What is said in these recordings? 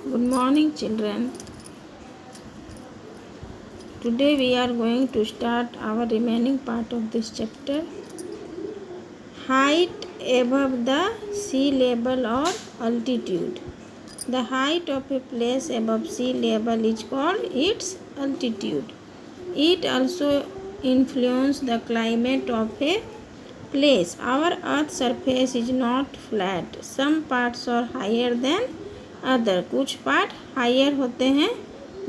Good morning, children. Today we are going to start our remaining part of this chapter. Height above the sea level or altitude. The height of a place above sea level is called its altitude. It also influences the climate of a place. Our earth's surface is not flat. Some parts are higher than other. कुछ part higher होते हैं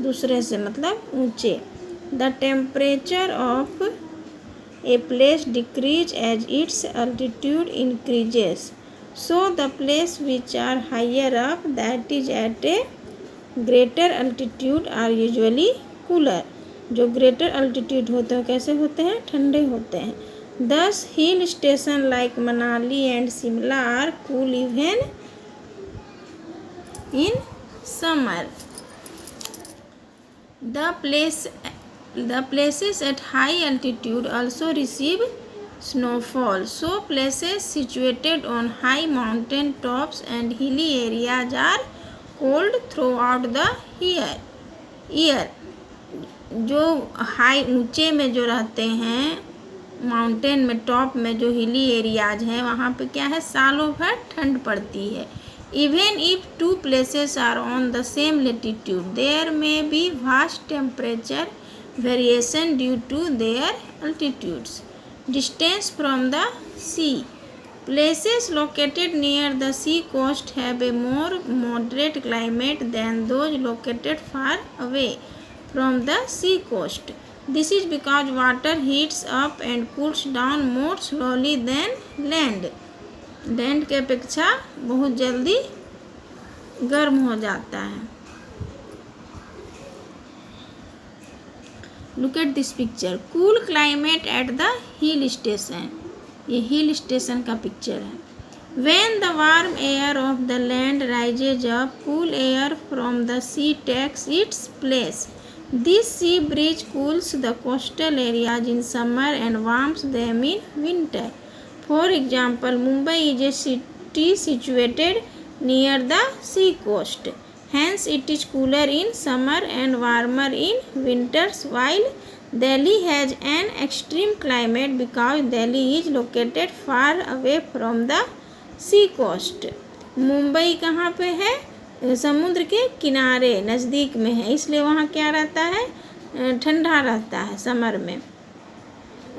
दूसरे से, मतलब ऊंचे. The temperature of a place decreases as its altitude increases. So the place which are higher up, that is at a greater altitude, are usually cooler. जो greater altitude होते हैं कैसे होते हैं? ठंडे होते हैं. Thus hill station like Manali and Shimla are cool even in summer. The places at high altitude also receive snowfall. So places situated on high mountain tops and hilly areas are cold throughout the year. जो high ऊंचे में जो रहते हैं, mountain में, top में जो hilly areas हैं, वहाँ पे क्या है, सालों भर ठंड पड़ती है. Even if two places are on the same latitude, there may be vast temperature variation due to their altitudes. Distance from the sea. Places located near the sea coast have a more moderate climate than those located far away from the sea coast. This is because water heats up and cools down more slowly than land. Land के अपेक्षा बहुत जल्दी गर्म हो जाता है. Look at this picture. Cool climate at the hill station. ये hill station का पिक्चर है. When the warm air of the land rises up, cool air from the sea takes its place. This sea breeze cools the coastal areas in summer and warms them in winter. For example, Mumbai is a city situated near the sea coast. Hence, it is cooler in summer and warmer in winters, while Delhi has an extreme climate because Delhi is located far away from the sea coast. Mumbai कहाँ पे है? समुद्र के किनारे नज़दीक में है, इसलिए वहाँ क्या रहता है, ठंडा रहता है समर में.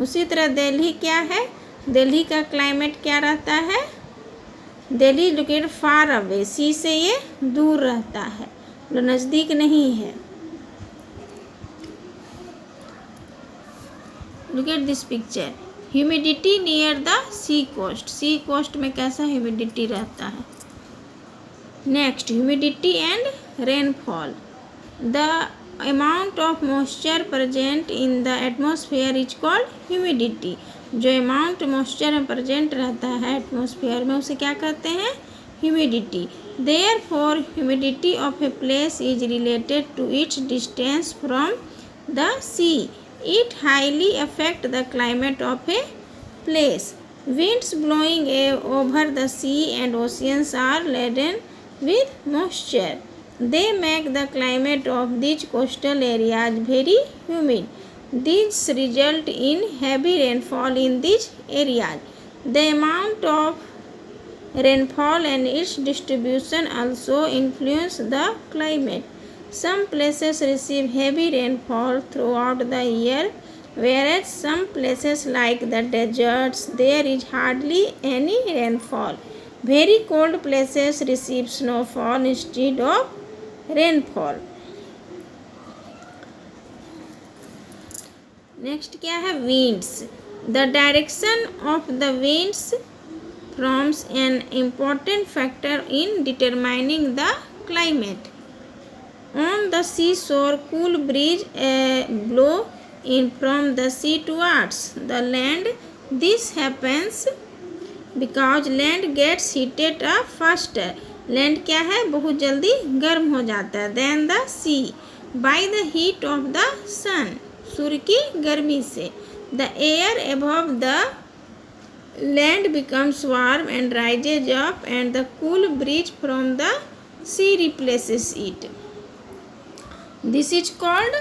उसी तरह दिल्ली क्या है, दिल्ली का क्लाइमेट क्या रहता है, Delhi located far away, sea से ये दूर रहता है, जो नज़दीक नहीं है. Look at this picture. Humidity near the sea coast. Sea coast में कैसा ह्यूमिडिटी रहता है. Next, humidity and rainfall. The amount of moisture present in the atmosphere is called humidity. जो अमाउंट मॉइस्चर में प्रेजेंट रहता है एटमॉस्फेयर में, उसे क्या कहते हैं, humidity. Therefore humidity of a place is related to its distance from the sea. It highly affect the climate of a place. winds blowing over the sea and oceans are laden with moisture. They make the climate of these coastal areas very humid. These result in heavy rainfall in these areas. The amount of rainfall and its distribution also influence the climate. Some places receive heavy rainfall throughout the year, whereas some places like the deserts, there is hardly any rainfall. Very cold places receive snowfall instead of rainfall. Next क्या है, winds. The direction of the winds forms an important factor in determining the climate. On the seashore, cool breeze blow in from the sea towards the land. This happens because land gets heated up faster. Land क्या है, बहुत जल्दी गर्म हो जाता है. Than the sea by the heat of the sun. सूर्य की गर्मी से. The air above the land becomes warm and rises up, and the cool breeze from the sea replaces it. This is called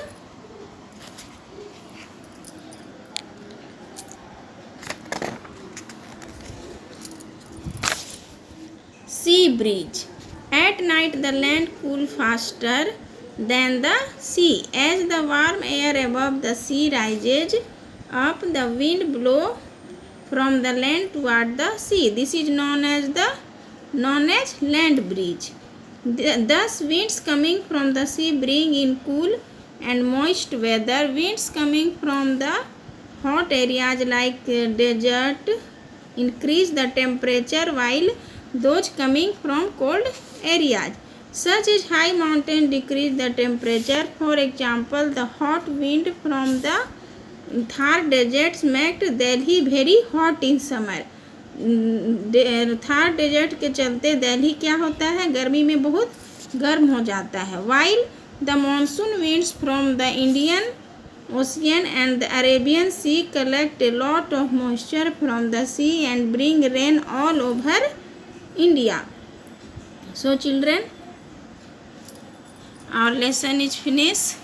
sea breeze. At night the land cools faster than the sea. As the warm air above the sea rises up, the wind blows from the land toward the sea. This is known as land breeze. Thus winds coming from the sea bring in cool and moist weather. Winds coming from the hot areas like desert increase the temperature, while those coming from cold areas such as high mountain decrease the temperature. For example, the hot wind from the Thar deserts make Delhi very hot in summer. Thar desert के चलते दिल्ली क्या होता है, गर्मी में बहुत गर्म हो जाता है. While the monsoon winds from the Indian Ocean and the Arabian Sea collect a lot of moisture from the sea and bring rain all over India. So children, our lesson is finished.